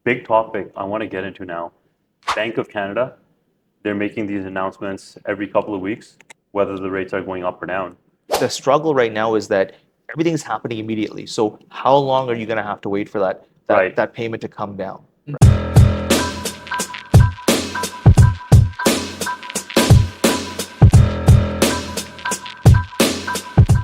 Big topic I want to get into now. Bank of Canada, they're making these announcements every couple of weeks, whether the rates are going up or down. The struggle right now is that everything's happening immediately. So how long are you going to have to wait for Right. that payment to come down?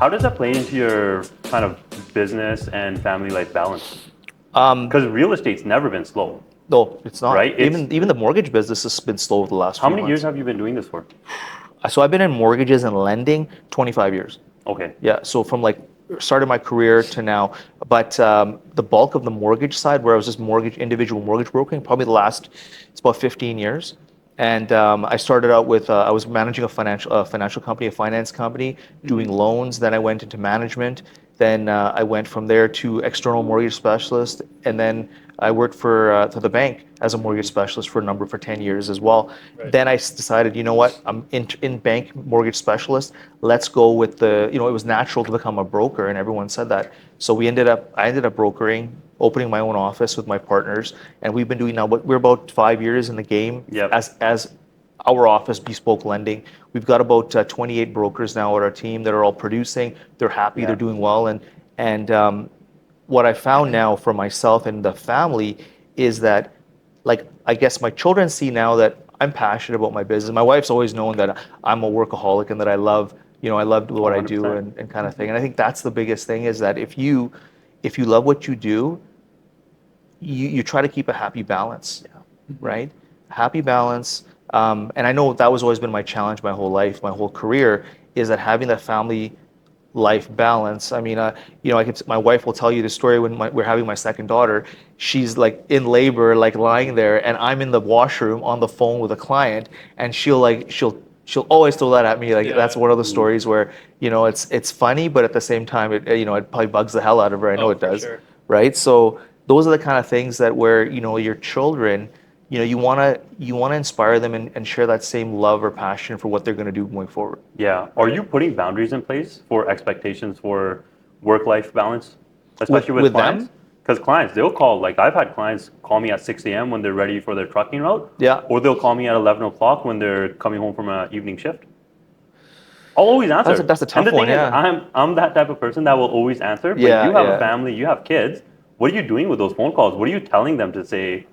How does that play into your kind of business and family life balance? Um, Because real estate's never been slow, no, it's not. right? Even the mortgage business has been slow the last How few many years months. have you been doing this for? So I've been in mortgages and lending 25 years. Okay. Yeah, so from like started my career to now, but the bulk of the mortgage side, where I was just individual mortgage brokering, probably it's about 15 years. And I started out with I was managing a financial company, a finance company, doing loans. Then I went into management. Then I went from there to external mortgage specialist, and then I worked for the bank as a mortgage specialist for 10 years as well. Right. Then I decided, you know what, I'm in bank mortgage specialist. Let's go with it was natural to become a broker, and everyone said that. So I ended up brokering, opening my own office with my partners, and we've been doing now. We're about 5 years in the game Yep. as our office, bespoke lending. We've got about 28 brokers now at our team that are all producing. They're happy, Yeah. they're doing well, and what I found now for myself and the family is that, like, I guess my children see now that I'm passionate about my business. My wife's always known that I'm a workaholic and that I love what I do 100%. and kind of thing. And I think that's the biggest thing is that if you love what you do, you try to keep a happy balance, right? Happy balance. And I know that was always been my challenge my whole life, my whole career, is that having that family life balance. I mean, my wife will tell you the story when we're having my second daughter. She's like in labor, like lying there, and I'm in the washroom on the phone with a client, and she'll always throw that at me. Like that's one of the stories where it's funny, but at the same time, it probably bugs the hell out of her. I know it does, right? So those are the kind of things that where your children. You want to inspire them and share that same love or passion for what they're going to do going forward. Yeah. Are you putting boundaries in place for expectations for work-life balance, especially with With clients? them, Because clients, they'll call, like I've had clients call me at 6 a.m. when they're ready for their trucking route, yeah. or they'll call me at 11 o'clock when they're coming home from an evening shift. I'll always answer. That's a And tough the thing one, is, yeah. I'm that type of person that will always answer, but Yeah, you have a yeah. family, you have kids. What are you doing with those phone calls? What are you telling them to say?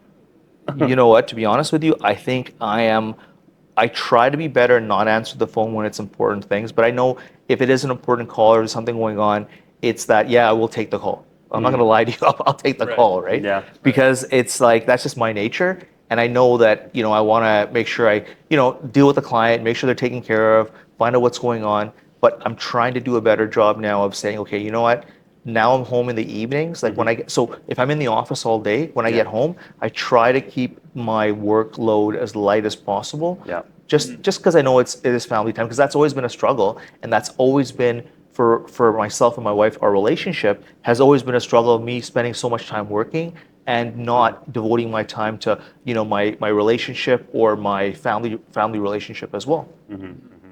You know what? To be honest with you, I think I try to be better and not answer the phone when it's important things, but I know if it is an important call or there's something going on, it's that, yeah, I will take the call. I'm not going to lie to you. I'll take the call, right? Yeah. Because it's like, that's just my nature. And I know that, I want to make sure I, deal with the client, make sure they're taken care of, find out what's going on. But I'm trying to do a better job now of saying, okay, you know what? Now I'm home in the evenings. Like so if I'm in the office all day, when I Yeah. get home, I try to keep my workload as light as possible. Yeah. Just because I know it is family time, because that's always been a struggle, and that's always been for myself and my wife. Our relationship has always been a struggle of me spending so much time working and not devoting my time to my relationship or my family relationship as well.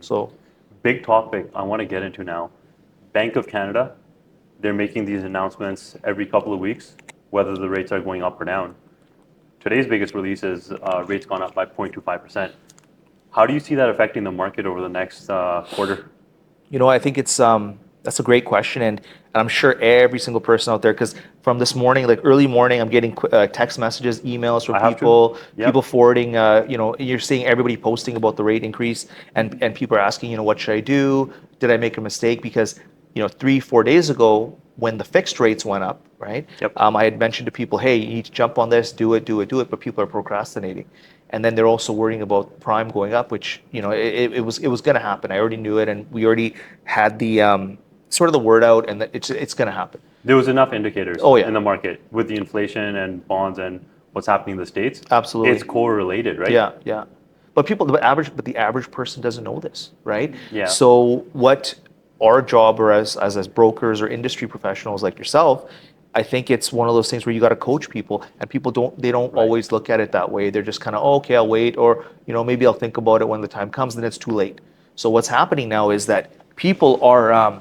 So Big topic I want to get into now. Bank of Canada, they're making these announcements every couple of weeks, whether the rates are going up or down. Today's biggest release is rates gone up by 0.25%. How do you see that affecting the market over the next quarter? I think that's a great question, and I'm sure every single person out there, because from this morning, like early morning, I'm getting text messages, emails from I have to. people, Yep. people forwarding. You're seeing everybody posting about the rate increase, and people are asking, what should I do? Did I make a mistake? Because 3-4 days ago, when the fixed rates went up, right? Yep. I had mentioned to people, hey, you need to jump on this, do it, but people are procrastinating. And then they're also worrying about prime going up, which it was going to happen. I already knew it, and we already had the sort of the word out, and that it's going to happen. There was enough indicators Oh, yeah. in the market with the inflation and bonds and what's happening in the States. Absolutely. It's correlated, right? Yeah, yeah. But the average person doesn't know this, right? Yeah. So what our job, or as brokers or industry professionals like yourself, I think it's one of those things where you got to coach people, and people don't Right. always look at it that way. They're just kind of, oh, okay, I'll wait, or maybe I'll think about it when the time comes. Then it's too late. So what's happening now is that people are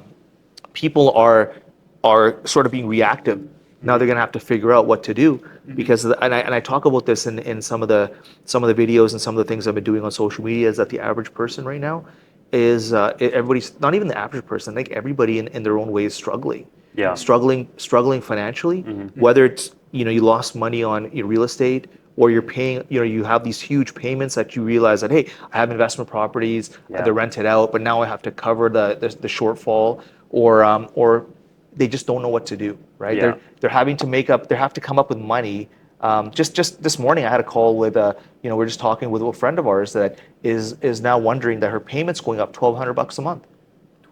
sort of being reactive. Now they're going to have to figure out what to do. because and I talk about this in some of the videos and some of the things I've been doing on social media, is that the average person right now is everybody's, not even the average person, I think everybody in their own way is struggling. Yeah. Struggling financially, whether it's, you lost money on your real estate, or you're paying, you have these huge payments that you realize that, hey, I have investment properties, they're rented out, but now I have to cover the shortfall, or they just don't know what to do, right? Yeah. They're having to have to come up with money. Just this morning, I had a call with we're just talking with a friend of ours that is now wondering that her payment's going up $1,200 a month.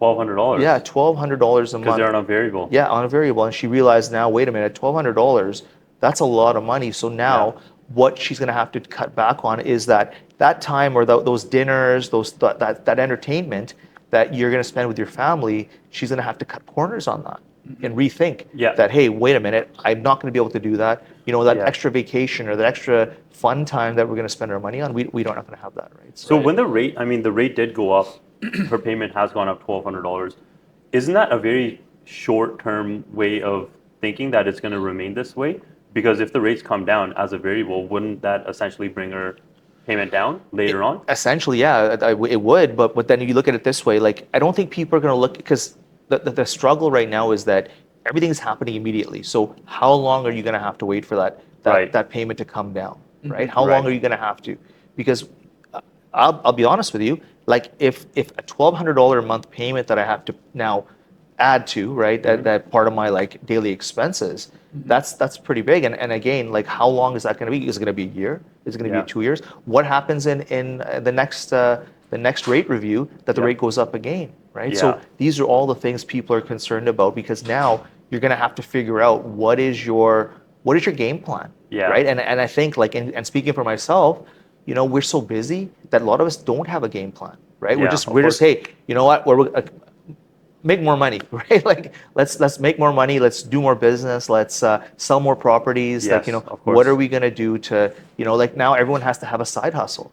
$1,200. Yeah, $1,200 a month. Because they're on a variable. Yeah, on a variable, and she realized now, wait a minute, $1,200, that's a lot of money. So now, what she's going to have to cut back on is that time, or those dinners, that entertainment that you're going to spend with your family. She's going to have to cut corners on that and rethink that, hey, wait a minute, I'm not going to be able to do that. That extra vacation or that extra fun time that we're going to spend our money on, we don't have to have that, right? So when the rate did go up, her payment has gone up $1,200. Isn't that a very short-term way of thinking that it's going to remain this way? Because if the rates come down as a variable, wouldn't that essentially bring her payment down later on? Essentially, yeah, it would. But then you look at it this way, like, I don't think people are going to look, because the struggle right now is that everything's happening immediately. So how long are you going to have to wait for that payment to come down, right? How long are you going to have to? Because I'll be honest with you, like, if a $1,200 a month payment that I have to now add to, right, that part of my like daily expenses, that's pretty big. And again, like, how long is that going to be? Is it going to be a year? Is it going to be 2 years? What happens in the next rate review that the rate goes up again, right? So these are all the things people are concerned about, because now you're going to have to figure out what is your game plan, right? And I think, like, and speaking for myself, we're so busy that a lot of us don't have a game plan, right? We're just hey, you know what? We're make more money, right? Like, let's make more money. Let's do more business. Let's sell more properties. Yes, what are we gonna do to, like, now everyone has to have a side hustle.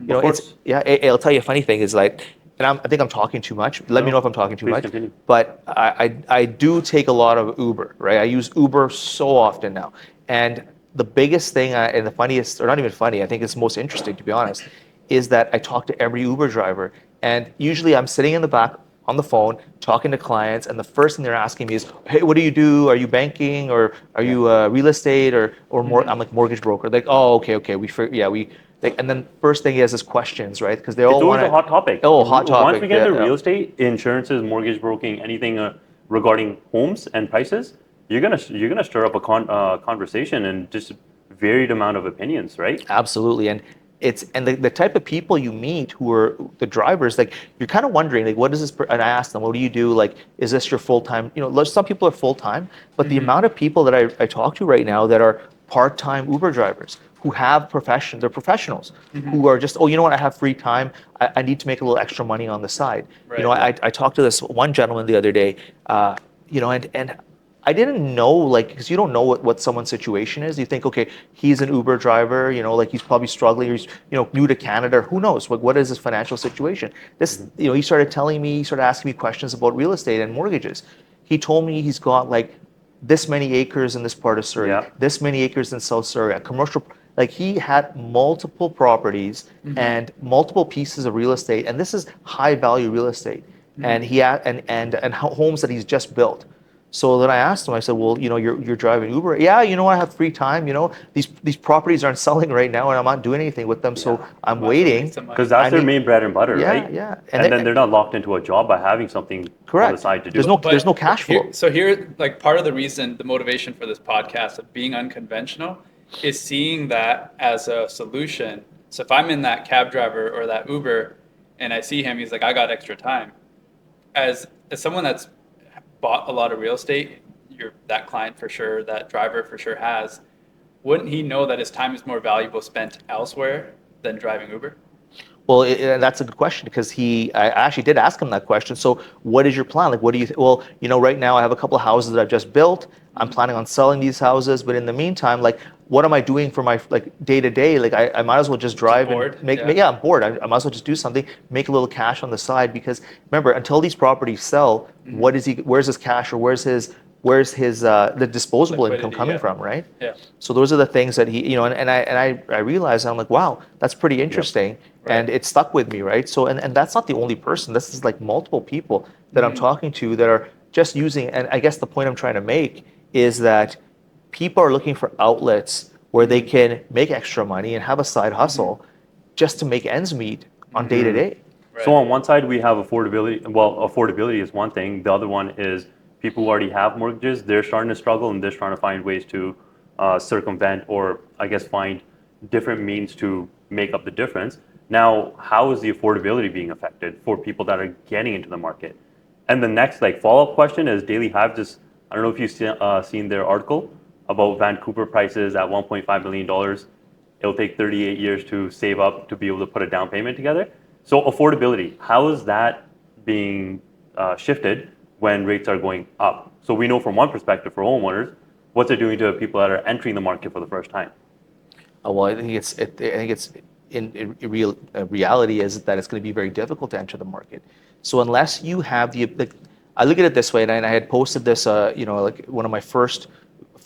I'll tell you a funny thing is, like, and I think I'm talking too much. Let me know if I'm talking too much. Continue. But I do take a lot of Uber, right? I use Uber so often now, and the biggest thing, and the funniest, or not even funny, I think it's most interesting, to be honest, is that I talk to every Uber driver, and usually I'm sitting in the back on the phone talking to clients, and the first thing they're asking me is, hey, what do you do? Are you banking, or are you real estate, or more? I'm like, mortgage broker. Like, oh, okay, and then first thing is questions, right? Because they all want a hot topic. Oh, hot topic. Once we get into real estate, insurances, mortgage broking, anything regarding homes and prices, you're gonna stir up a conversation and just varied amount of opinions, right? Absolutely, and the type of people you meet who are the drivers, like, you're kind of wondering, like, what is this? And I ask them, what do you do? Like, is this your full time? Some people are full time, but the amount of people that I talk to right now that are part-time Uber drivers who have professions, they're professionals who are just, oh, you know what? I have free time. I need to make a little extra money on the side. Right. I talked to this one gentleman the other day, and I didn't know, like, because you don't know what someone's situation is. You think, okay, he's an Uber driver, like, he's probably struggling, or he's, new to Canada. Who knows? What is his financial situation? This, he started asking me questions about real estate and mortgages. He told me he's got, like, this many acres in this part of Surrey, this many acres in South Surrey, a commercial. Like, he had multiple properties and multiple pieces of real estate, and this is high value real estate, and he had and homes that he's just built. So then I asked him, I said, well, you're driving Uber. Yeah, I have free time. These properties aren't selling right now, and I'm not doing anything with them. So I'm waiting. Because that's their main bread and butter, right? Yeah. And then they're not locked into a job by having something on the side to do. There's no cash flow. Here, like, part of the reason, the motivation for this podcast of being unconventional is seeing that as a solution. So if I'm in that cab driver or that Uber and I see him, he's like, I got extra time. As someone that's bought a lot of real estate, that client for sure, that driver for sure has, wouldn't he know that his time is more valuable spent elsewhere than driving Uber? Well, that's a good question, because I actually did ask him that question. So what is your plan? Like, what do you, well, right now I have a couple of houses that I've just built. I'm planning on selling these houses, but in the meantime, like, what am I doing for my, like, day to day? Like, I might as well just drive and make, I'm bored. I might as well just do something, make a little cash on the side, because remember, until these properties sell, where's his cash, or where's where's his the disposable income Liquidity, coming yeah. from, right? Yeah. So those are the things that he, and I realized, I'm like, wow, that's pretty interesting, and Right. it stuck with me, right? So and that's not the only person. This is like multiple people that I'm talking to that are just using. And I guess the point I'm trying to make is that people are looking for outlets where they can make extra money and have a side hustle just to make ends meet on day to day. So on one side, we have affordability. Well, affordability is one thing. The other one is people who already have mortgages. They're starting to struggle, and they're trying to find ways to circumvent, or I guess find different means to make up the difference. Now, how is the affordability being affected for people that are getting into the market? And the next like follow-up question is Daily Hive just, I don't know if you've seen their article about Vancouver prices at $1.5 million. It'll take 38 years to save up to be able to put a down payment together. So affordability, how is that being shifted when rates are going up? So we know from one perspective for homeowners, what's it doing to people that are entering the market for the first time? Well, I think it's reality is that it's going to be very difficult to enter the market. So unless you have I look at it this way, and I had posted this, like one of my first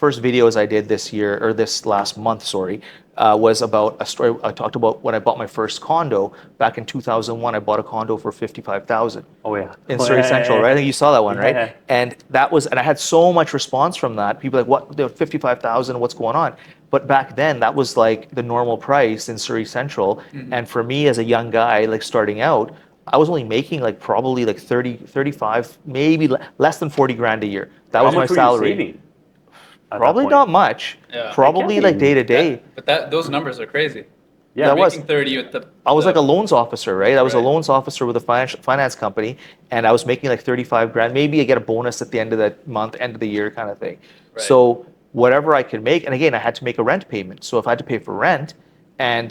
videos I did this year, or this last month, sorry, was about a story. I talked about when I bought my first condo back in 2001. I bought a condo for $55,000. Oh yeah, In Surrey Central, right? I think you saw that one, right? Yeah. And I had so much response from that. People like, what? They're 55,000. What's going on? But back then, that was like the normal price in Surrey Central. And for me, as a young guy, like starting out, I was only making like probably like 30, 35, maybe less than 40 grand a year. That was my salary. How much were you saving at that Probably point? not much. Yeah. Probably It like can't day be. to day. Those numbers are crazy. Yeah, That was. Making 30 with the. I was like a loans officer, right? I was a Right. loans officer with a finance company, and I was making like 35 grand. Maybe I get a bonus at the end of the month, end of the year kind of thing. Right. So whatever I could make, and again, I had to make a rent payment. So if I had to pay for rent and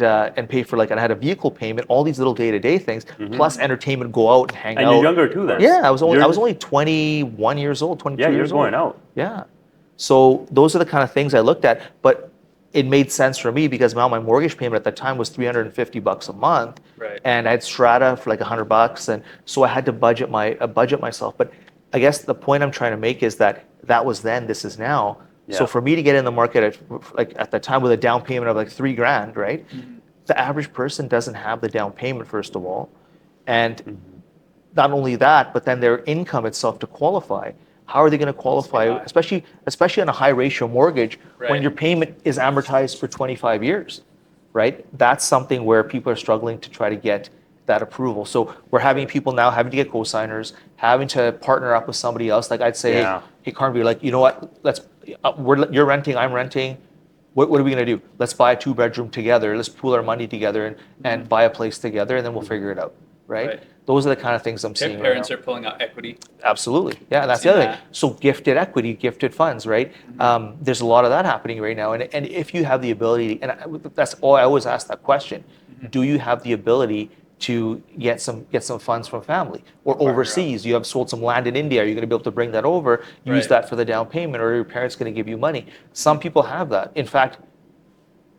pay for and I had a vehicle payment, all these little day-to-day things, plus entertainment, go out and hang out. And you're younger too then. Yeah, I was only 21 years old, 22 Yeah, you're years old. going out. Yeah. So those are the kind of things I looked at, but it made sense for me because now my mortgage payment at the time was $350 a month, Right. and I had strata for like $100, and so I had to budget myself. But I guess the point I'm trying to make is that was then, this is now. So Yeah. for me to get in the market at the time with a down payment of like $3,000, right? The average person doesn't have the down payment, first of all, and not only that, but then their income itself to qualify. How are they going to qualify, especially on a high ratio mortgage, when Right. your payment is amortized for 25 years, right? That's something where people are struggling to try to get that approval. So we're having people now having to get co-signers, having to partner up with somebody else. Like I'd say, Yeah. hey, Karnvir, like, you know what? You're renting, I'm renting. What are we going to do? Let's buy a 2-bedroom together. Let's pool our money together and buy a place together, and then we'll figure it out, right? Right. Those are the kind of things I'm seeing right Parents now. are pulling out equity. Absolutely. Yeah, that's the seen other thing. that. So gifted equity, gifted funds, right? There's a lot of that happening right now. And if you have the ability, that's all I always ask that question, do you have the ability to get some funds from family or overseas? You have sold some land in India. Are you going to be able to bring that over, use Right. that for the down payment, or are your parents going to give you money? Some people have that. In fact,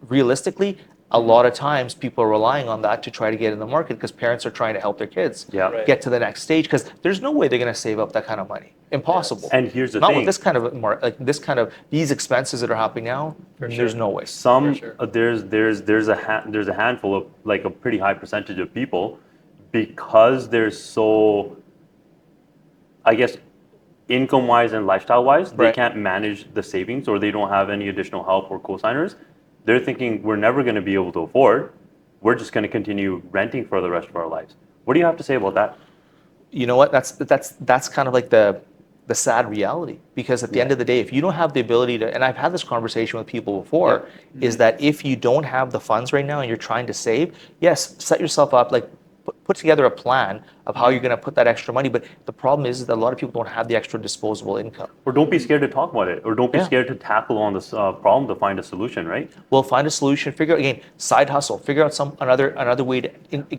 realistically, a lot of times people are relying on that to try to get in the market because parents are trying to help their kids Yeah. Right. get to the next stage, because there's no way they're going to save up that kind of money. Impossible. And here's the Not thing. with this kind of these expenses that are happening now. There's no way. Some For sure. there's a handful of like a pretty high percentage of people, because they're so, I guess, income wise and lifestyle wise, they Right. can't manage the savings, or they don't have any additional help or co-signers. They're thinking we're never going to be able to afford. We're just going to continue renting for the rest of our lives. What do you have to say about that? You know what? That's kind of like the sad reality, because at the end of the day, if you don't have the ability to, and I've had this conversation with people before, is that if you don't have the funds right now and you're trying to save, yes, set yourself up, like put together a plan of how you're going to put that extra money. But the problem is that a lot of people don't have the extra disposable income. Or don't be scared to talk about it, or don't be Yeah. scared to tackle on this problem to find a solution, right? We'll find a solution. Figure out, again, side hustle. Figure out another way to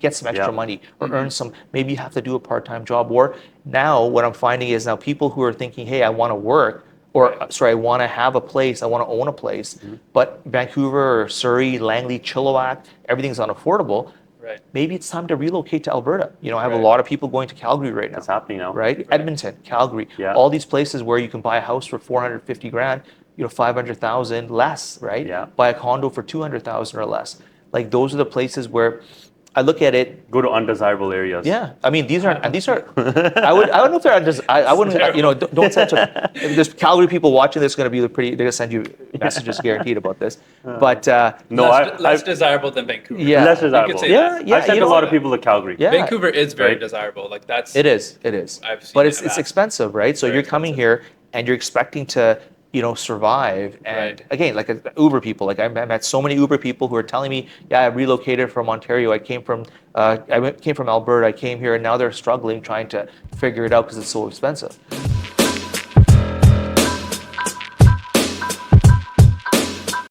get some extra Yeah. money or earn some. Maybe you have to do a part-time job. Or now what I'm finding is now people who are thinking, hey, I want to work, or sorry, I want to have a place, I want to own a place, but Vancouver or Surrey, Langley, Chilliwack, everything's unaffordable. Right. Maybe it's time to relocate to Alberta. I have a Right. lot of people going to Calgary right now. It's happening now. Right? Edmonton, Calgary, Yeah. all these places where you can buy a house for 450 grand, 500,000 less, right? Yeah. Buy a condo for 200,000 or less. Like those are the places where I look at it. Go to undesirable areas. Yeah, I mean these are. I would know if they're I wouldn't. Don't send to. If there's Calgary people watching this, going to be pretty. They're going to send you messages guaranteed about this. But No, less desirable than Vancouver. Yeah. less You desirable. could say Yeah, that. yeah. I've sent a lot of people to Calgary. Yeah. Vancouver is very Right. desirable. Like that's It is. I've seen But it it's have. expensive, right? So Very you're coming here and you're expecting to, survive. And Right. again, like Uber people, like I met so many Uber people who are telling me, yeah, I relocated from Ontario. I came from Alberta. I came here, and now they're struggling trying to figure it out because it's so expensive.